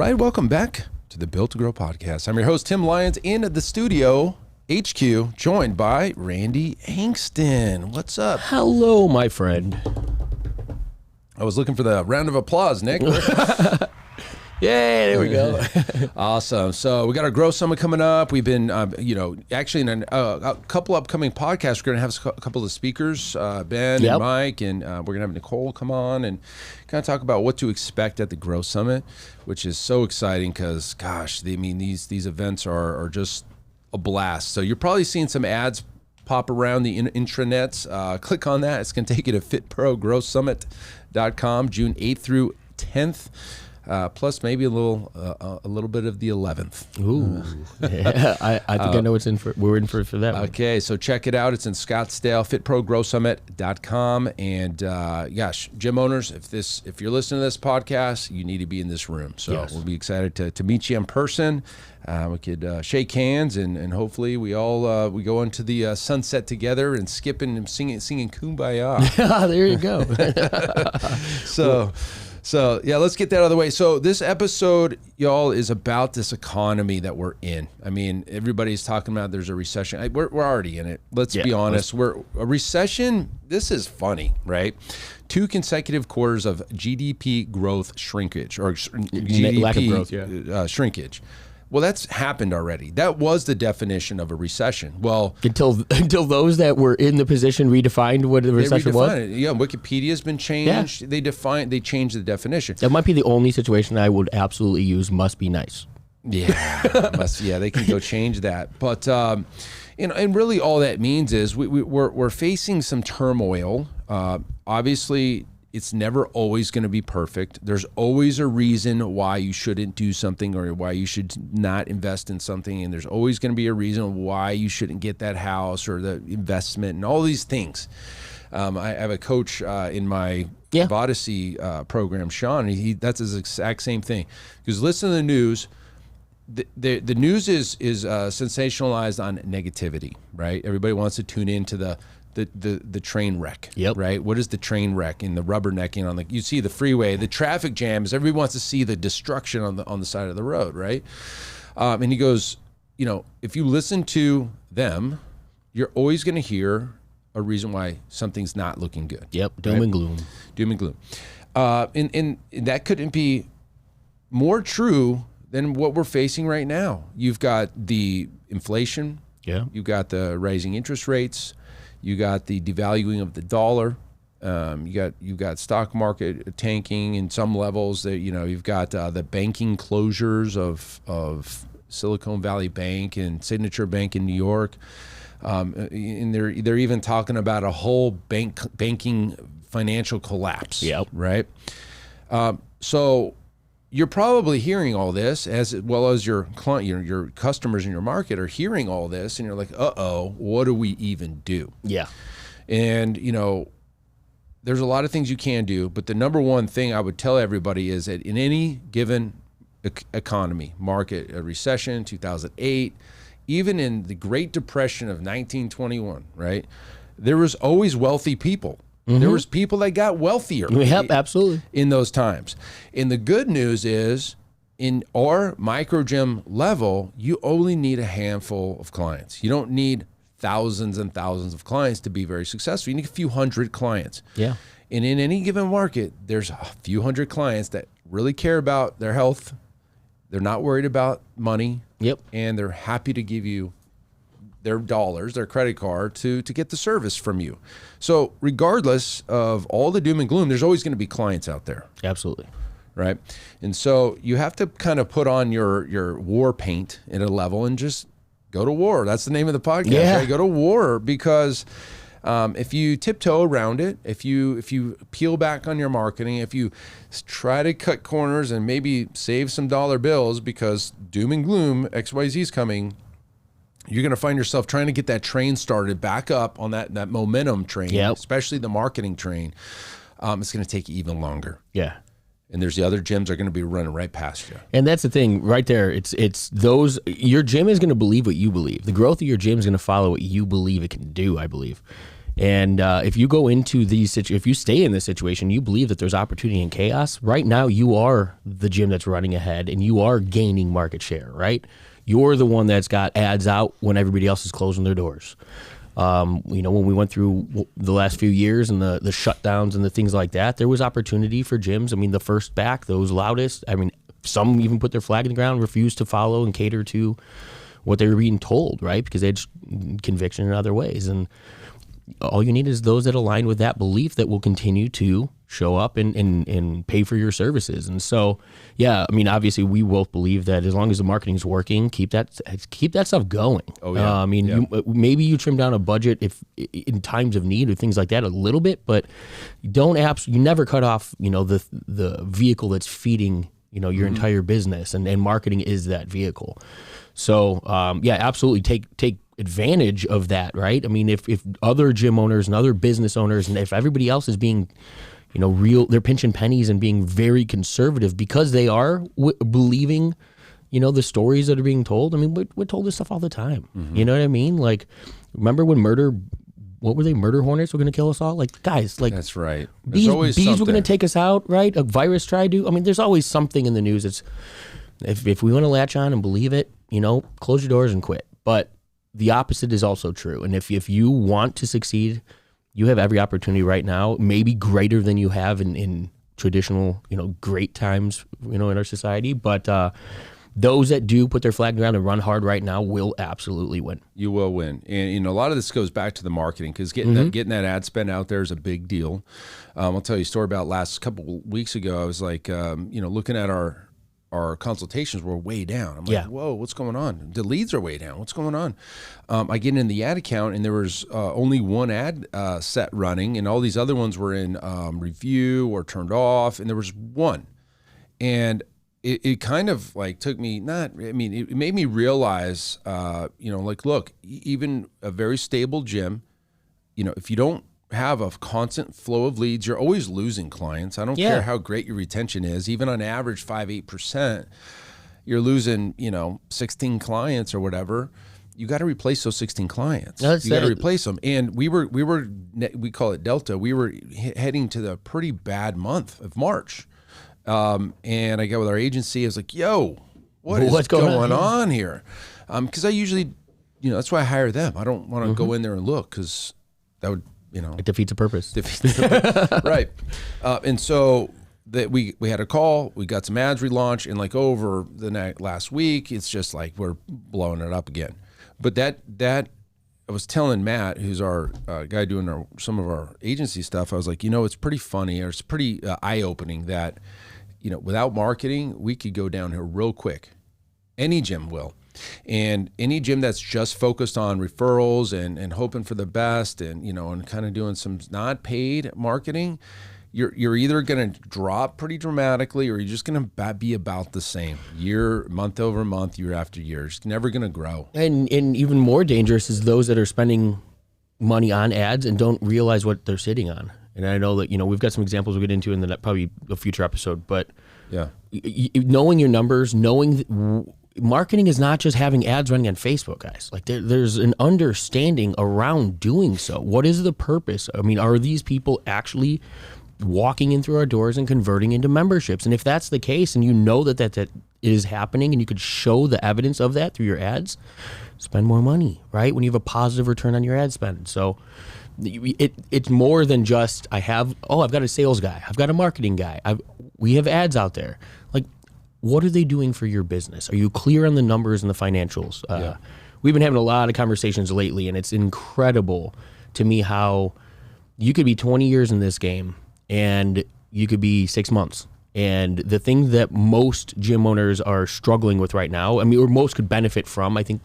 right, welcome back to the Built to Grow podcast. I'm your host, Tim Lyons, in the studio, HQ, joined by Randy Angston. What's up? Hello, my friend. I was looking for the round of applause, Nick. Yay, there we go. Awesome. So we got our Growth Summit coming up. We've been, actually in a couple upcoming podcasts, we're going to have a couple of speakers, Ben and Mike, and we're going to have Nicole come on and kind of talk about what to expect at the Growth Summit, which is so exciting because, gosh, these events are just a blast. So you're probably seeing some ads pop around the intranets. Click on that. It's going to take you to FitProGrowthSummit.com, June 8th through 10th. Plus maybe a little bit of the 11th. Ooh, yeah, I think I know what's in for. We're in for that one. Okay, so check it out. It's in Scottsdale, FitProGrowthSummit.com. And gosh, gym owners, if you're listening to this podcast, you need to be in this room. So we'll be excited to meet you in person. We could shake hands and hopefully we all we go into the sunset together and skipping and singing Kumbaya. There you go. So yeah, let's get that out of the way. So this episode, y'all, is about this economy that we're in. I mean, everybody's talking about there's a recession. We're already in it. Let's be honest. We're a recession. This is funny, right? 2 consecutive quarters of GDP growth shrinkage or GDP lack of growth, shrinkage. Well, that's happened already. That was the definition of a recession. Well, until those that were in the position redefined what the recession was. It. Yeah, Wikipedia's been changed. Yeah. They changed the definition. That might be the only situation I would absolutely use. Must be nice. Yeah, they can go change that. But and really all that means is we're facing some turmoil. Obviously, it's never always going to be perfect. There's always a reason why you shouldn't do something or why you should not invest in something. And there's always going to be a reason why you shouldn't get that house or the investment and all these things. I have a coach in my Odyssey program, Sean, and that's his exact same thing. Because listen to the news. The news is sensationalized on negativity, right? Everybody wants to tune into the train wreck, right? What is the train wreck and the rubbernecking on you see the freeway, the traffic jams, everybody wants to see the destruction on the side of the road, right? And he goes, if you listen to them, you're always going to hear a reason why something's not looking good. Doom and gloom. Doom and gloom. And that couldn't be more true than what we're facing right now. You've got the inflation. You've got the rising interest rates. You got the devaluing of the dollar. You've got stock market tanking in some levels. That you've got the banking closures of Silicon Valley Bank and Signature Bank in New York, and they're even talking about a whole banking financial collapse. Right. So you're probably hearing all this as well as your client, your customers in your market are hearing all this, and you're like, what do we even do? Yeah. And, there's a lot of things you can do, but the number one thing I would tell everybody is that in any given economy, market, a recession, 2008, even in the Great Depression of 1921, right, there was always wealthy people. Mm-hmm. There was people that got wealthier. Yep, absolutely. In those times. And the good news is, in our micro gym level, you only need a handful of clients. You don't need thousands and thousands of clients to be very successful. You need a few hundred clients. Yeah. And in any given market, there's a few hundred clients that really care about their health. They're not worried about money. Yep. And they're happy to give you their dollars, their credit card to get the service from you. So regardless of all the doom and gloom, there's always going to be clients out there. Absolutely. Right. And so you have to kind of put on your war paint at a level and just go to war. That's the name of the podcast, right? Go to war, because if you tiptoe around it, if you peel back on your marketing, if you try to cut corners and maybe save some dollar bills because doom and gloom, XYZ is coming, you're going to find yourself trying to get that train started back up on that momentum train, especially the marketing train. It's going to take you even longer. Yeah. And there's the other gyms are going to be running right past you. And that's the thing right there. It's those, your gym is going to believe what you believe. The growth of your gym is going to follow what you believe it can do, I believe. And if you go into if you stay in this situation, you believe that there's opportunity in chaos. Right now, you are the gym that's running ahead, and you are gaining market share. Right, you're the one that's got ads out when everybody else is closing their doors. When we went through the last few years and the shutdowns and the things like that, there was opportunity for gyms. I mean, the first back, those loudest. I mean, some even put their flag in the ground, refused to follow and cater to what they were being told, right? Because they had conviction in other ways. And all you need is those that align with that belief that will continue to show up and pay for your services. And so, yeah, I mean, obviously we both believe that as long as the marketing is working, keep that stuff going. Oh, yeah. Maybe you trim down a budget if in times of need or things like that a little bit, but you never cut off, the vehicle that's feeding, your entire business, and marketing is that vehicle. So, absolutely take advantage of that, right? I mean, if other gym owners and other business owners, and if everybody else is being, they're pinching pennies and being very conservative because they are believing, the stories that are being told. I mean, we're told this stuff all the time. You know what I mean? Like, remember when murder hornets were going to kill us all? Like, guys, like, that's right. Bees were going to take us out, right? A virus tried to. I mean, there's always something in the news. It's if we want to latch on and believe it, close your doors and quit. But the opposite is also true. And if you want to succeed, you have every opportunity right now, maybe greater than you have in traditional, great times, in our society. But those that do put their flag in the ground and run hard right now will absolutely win. You will win. And, a lot of this goes back to the marketing because getting that ad spend out there is a big deal. I'll tell you a story about last couple of weeks ago. I was like, looking at our consultations were way down. I'm like, whoa, what's going on? The leads are way down. What's going on? I get in the ad account and there was only one ad set running, and all these other ones were in review or turned off, and there was one. And it kind of like took me it made me realize, look, even a very stable gym, if you don't have a constant flow of leads, you're always losing clients. I don't care how great your retention is. Even on average 5-8%, you're losing, 16 clients or whatever. You got to replace those 16 clients. You got to replace them. And we call it Delta. We were heading to the pretty bad month of March. And I got with our agency. I was like, yo, what's going on here? Because I usually, that's why I hire them. I don't want to go in there and look because that would, it defeats the purpose. Right. And so that we had a call, we got some ads relaunched, and like over the last week, it's just like we're blowing it up again. But that I was telling Matt, who's our guy doing some of our agency stuff, I was like, it's pretty funny, or it's pretty eye-opening that, without marketing, we could go down here real quick. Any gym will. And any gym that's just focused on referrals and hoping for the best and, and kind of doing some not paid marketing, you're either going to drop pretty dramatically or you're just going to be about the same month over month, year after year. It's never going to grow. And even more dangerous is those that are spending money on ads and don't realize what they're sitting on. And I know that, we've got some examples we'll get into in probably a future episode, but knowing your numbers, marketing is not just having ads running on Facebook, guys. Like there's an understanding around doing so. What is the purpose? I mean, are these people actually walking in through our doors and converting into memberships? And if that's the case, and that is happening, and you could show the evidence of that through your ads, spend more money, right? When you have a positive return on your ad spend. So it's more than just I've got a sales guy, I've got a marketing guy, we have ads out there. Like, what are they doing for your business? Are you clear on the numbers and the financials? We've been having a lot of conversations lately, and it's incredible to me how you could be 20 years in this game and you could be 6 months. And the thing that most gym owners are struggling with right now, or most could benefit from, I think,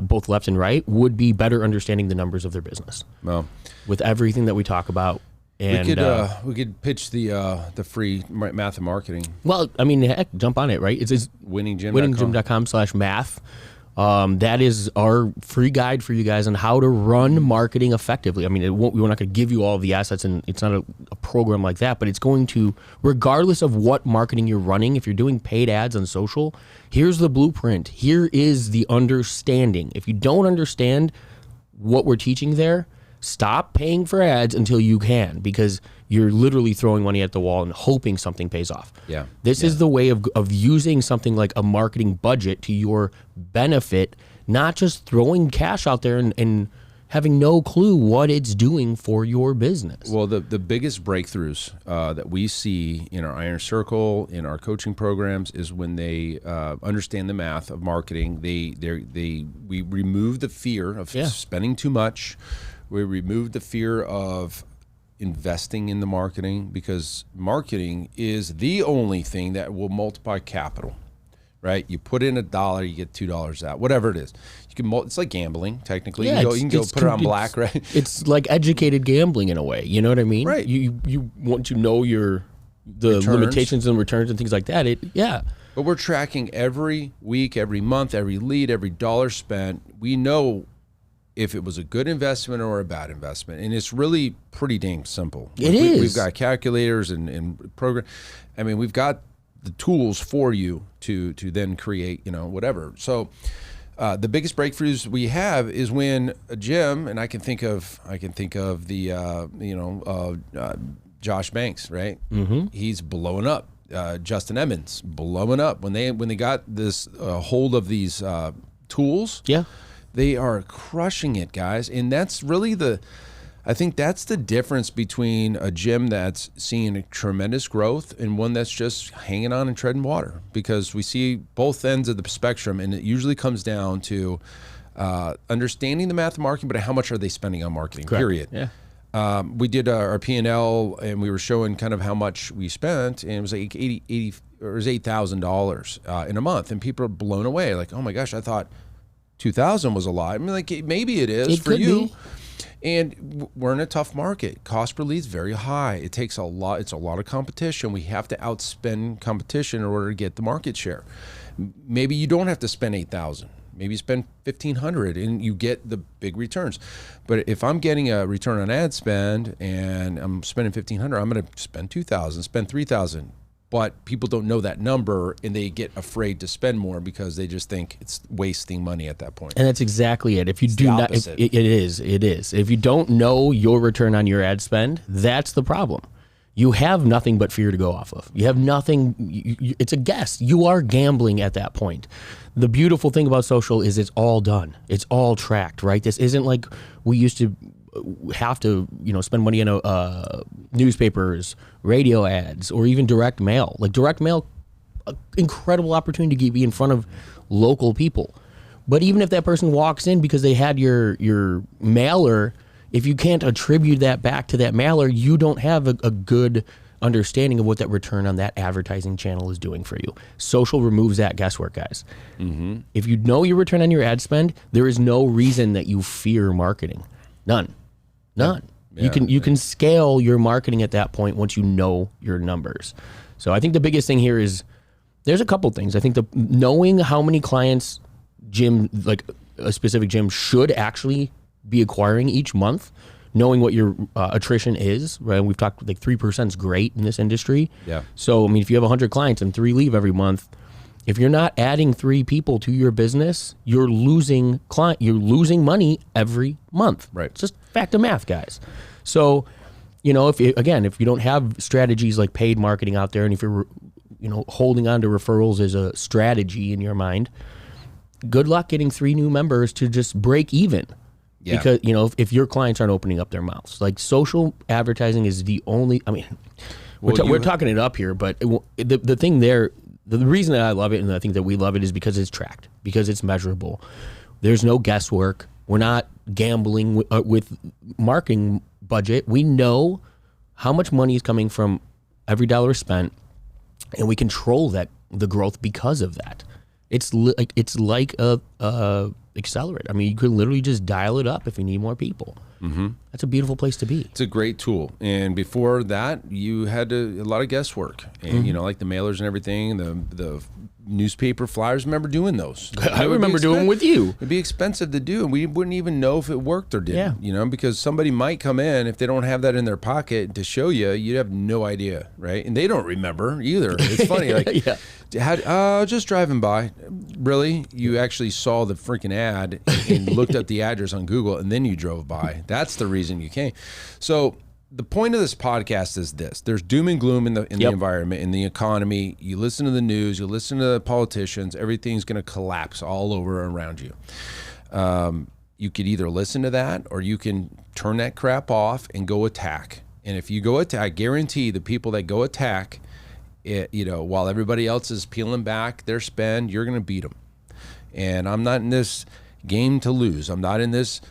both left and right, would be better understanding the numbers of their business. Well, with everything that we talk about. And we could pitch the free math and marketing. Well, I mean, heck, jump on it, right? It's winninggym.com/math. That is our free guide for you guys on how to run marketing effectively. I mean, we're not going to give you all the assets, and it's not a program like that, but it's going to, regardless of what marketing you're running, if you're doing paid ads on social, here's the blueprint. Here is the understanding. If you don't understand what we're teaching there, Stop paying for ads until you can, because you're literally throwing money at the wall and hoping something pays off. Yeah. This is the way of using something like a marketing budget to your benefit, not just throwing cash out there and having no clue what it's doing for your business. Well, the biggest breakthroughs that we see in our Iron Circle, in our coaching programs, is when they understand the math of marketing. We remove the fear of spending too much. We remove the fear of investing in the marketing, because marketing is the only thing that will multiply capital. Right, you put in $1, you get $2 out. Whatever it is, you can. It's like gambling, technically. Yeah, you can go put it on black, right? It's like educated gambling in a way. You know what I mean? Right. You want to know the returns, limitations and returns and things like that. But we're tracking every week, every month, every lead, every dollar spent. We know if it was a good investment or a bad investment, and it's really pretty dang simple. We've got calculators and program. I mean, we've got the tools for you to then create, whatever. So the biggest breakthroughs we have is when a gym, and I can think of the Josh Banks, right? Mm-hmm. He's blowing up. Justin Emmons blowing up when they got this hold of these tools. Yeah, they are crushing it, guys, and that's really I think that's the difference between a gym that's seeing a tremendous growth and one that's just hanging on and treading water, because we see both ends of the spectrum, and it usually comes down to understanding the math of marketing, but how much are they spending on marketing, correct. Period. Yeah. We did our P&L, and we were showing kind of how much we spent, and it was like $8,000 in a month, and people are blown away, like, oh my gosh, I thought $2,000 was a lot. I mean, like, maybe it is for you. And we're in a tough market. Cost per lead is very high. It takes a lot. It's a lot of competition. We have to outspend competition in order to get the market share. Maybe you don't have to spend $8,000. Maybe you spend $1,500 and you get the big returns. But if I'm getting a return on ad spend and I'm spending $1,500, I'm going to spend $2,000, spend $3,000. But people don't know that number, and they get afraid to spend more because they just think it's wasting money at that point. And that's exactly it. If you do not, it is. If you don't know your return on your ad spend, that's the problem. You have nothing but fear to go off of. You have nothing. It's a guess. You are gambling at that point. The beautiful thing about social is it's all done. It's all tracked, right? This isn't like we used to have to, spend money on newspapers, radio ads, or even direct mail. Like direct mail, incredible opportunity to be in front of local people. But even if that person walks in because they had your mailer, if you can't attribute that back to that mailer, you don't have a good understanding of what that return on that advertising channel is doing for you. Social removes that guesswork, guys. Mm-hmm. If you know your return on your ad spend, there is no reason that you fear marketing. None. Yeah, you can scale your marketing at that point once you know your numbers. So I think the biggest thing here is there's a couple things. I think knowing how many clients like a specific gym should actually be acquiring each month, knowing what your attrition is, right? We've talked like 3% is great in this industry. Yeah. So I mean, if you have 100 clients and 3 leave every month, if you're not adding 3 people to your business, you're losing money every month. Right. It's just fact of math, guys. So, if you don't have strategies like paid marketing out there, and if you're, holding on to referrals as a strategy in your mind, good luck getting 3 new members to just break even. Yeah. Because, if your clients aren't opening up their mouths, like social advertising is the only, we're talking it up here, but the thing there, the reason that I love it and I think that we love it is because it's tracked, because it's measurable. There's no guesswork. We're not gambling with marketing budget. We know how much money is coming from every dollar spent, and we control the growth because of that. It's like a accelerate. I mean, you could literally just dial it up if you need more people. Mm-hmm. That's a beautiful place to be. It's a great tool. And before that, you had a lot of guesswork, and like the mailers and everything, the newspaper flyers. Remember doing those? I remember doing them with you. It'd be expensive to do, and we wouldn't even know if it worked or didn't. You know, because somebody might come in, if they don't have that in their pocket to show you, you'd have no idea, right? And they don't remember either. It's funny, like, just driving by. Really? You actually saw the freaking ad and looked up the address on Google, and then you drove by. That's the reason you came. So the point of this podcast is this: there's doom and gloom in the environment, in the economy. You listen to the news, you listen to the politicians, everything's going to collapse all over around you. You could either listen to that, or you can turn that crap off and go attack. And if you go attack, I guarantee the people that go attack, while everybody else is peeling back their spend, you're going to beat them. And I'm not in this game to lose. I'm not in this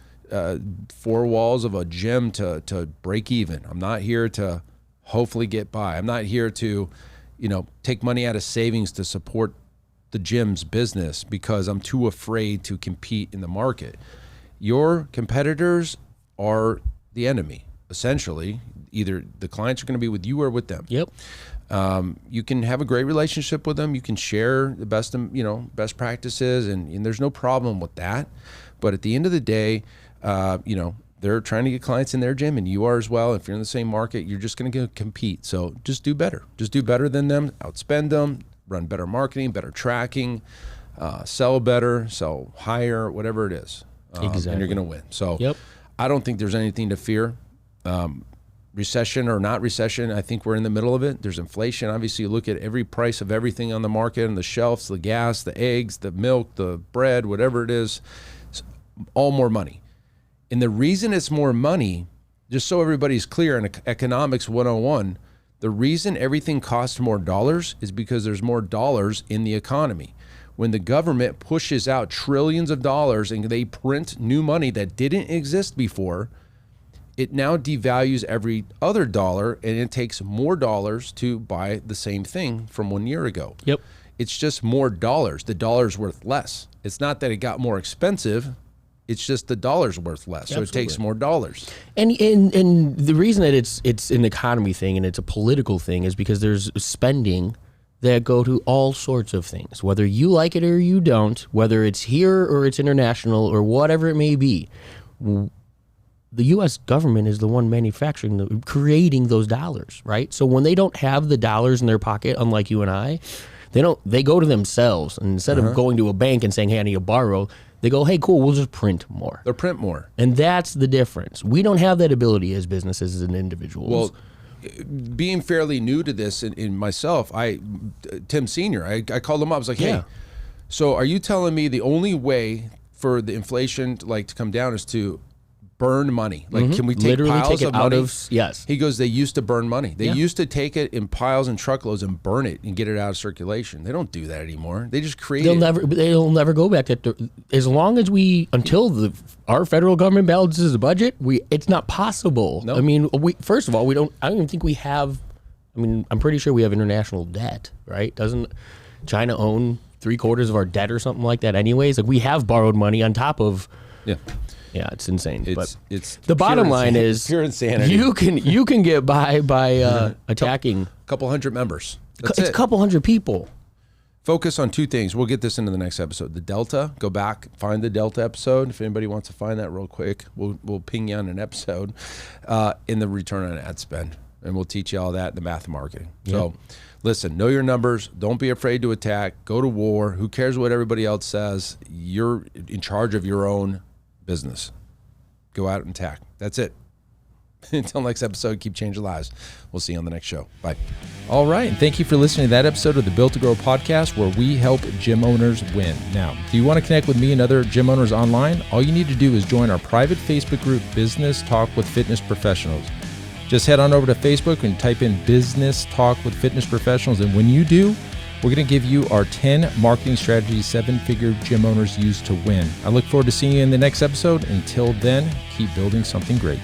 four walls of a gym to break even. I'm not here to hopefully get by. I'm not here to, take money out of savings to support the gym's business because I'm too afraid to compete in the market. Your competitors are the enemy, essentially. Either the clients are going to be with you or with them. You can have a great relationship with them. You can share the best practices, and there's no problem with that. But at the end of the day, they're trying to get clients in their gym, and you are as well. If you're in the same market, you're just going to compete. So just do better. Just do better than them. Outspend them. Run better marketing, better tracking, sell better, sell higher, whatever it is. Exactly. And you're going to win. So I don't think there's anything to fear. Recession or not recession, I think we're in the middle of it. There's inflation. Obviously, you look at every price of everything on the market, and the shelves, the gas, the eggs, the milk, the bread, whatever it is, it's all more money. And the reason it's more money, just so everybody's clear in Economics 101, the reason everything costs more dollars is because there's more dollars in the economy. When the government pushes out trillions of dollars and they print new money that didn't exist before, it now devalues every other dollar, and it takes more dollars to buy the same thing from 1 year ago. It's just more dollars. The dollar's worth less. It's not that it got more expensive. It's just the dollar's worth less. So it takes more dollars. And the reason that it's an economy thing and it's a political thing is because there's spending that go to all sorts of things, whether you like it or you don't, whether it's here or it's international or whatever it may be. The U.S. government is the one manufacturing, creating those dollars, right? So when they don't have the dollars in their pocket, unlike you and I, they go to themselves. And instead of going to a bank and saying, hey, I need to borrow, they go, hey, cool, we'll just print more. They'll print more. And that's the difference. We don't have that ability as businesses and individuals. Well, being fairly new to this in myself, Tim Sr., I called him up. I was like, hey, so are you telling me the only way for the inflation to come down is to burn money? Can we take piles of money? Yes. He goes, they used to burn money. They used to take it in piles and truckloads and burn it and get it out of circulation. They don't do that anymore. They just create They'll never go back to as long as until our federal government balances the budget, it's not possible. Nope. I mean, first of all, I don't even think we have, I'm pretty sure we have international debt, right? Doesn't China own 3/4 of our debt or something like that anyways? We have borrowed money on top of Yeah, it's insane. It's the bottom line is pure insanity. You can get by attacking a couple hundred members. It's a couple hundred people. Focus on two things. We'll get this into the next episode. The Delta. Go back, find the Delta episode. If anybody wants to find that real quick, we'll ping you on an episode. In the return on ad spend, and we'll teach you all that in the math of marketing. So, listen, know your numbers. Don't be afraid to attack. Go to war. Who cares what everybody else says? You're in charge of your own business. Go out and attack. That's it. Until next episode, keep changing lives. We'll see you on the next show. Bye. All right. And thank you for listening to that episode of the Built to Grow podcast, where we help gym owners win. Now, do you want to connect with me and other gym owners online? All you need to do is join our private Facebook group, Business Talk with Fitness Professionals. Just head on over to Facebook and type in Business Talk with Fitness Professionals. And when you do, we're going to give you our 10 marketing strategies 7-figure gym owners use to win. I look forward to seeing you in the next episode. Until then, keep building something great.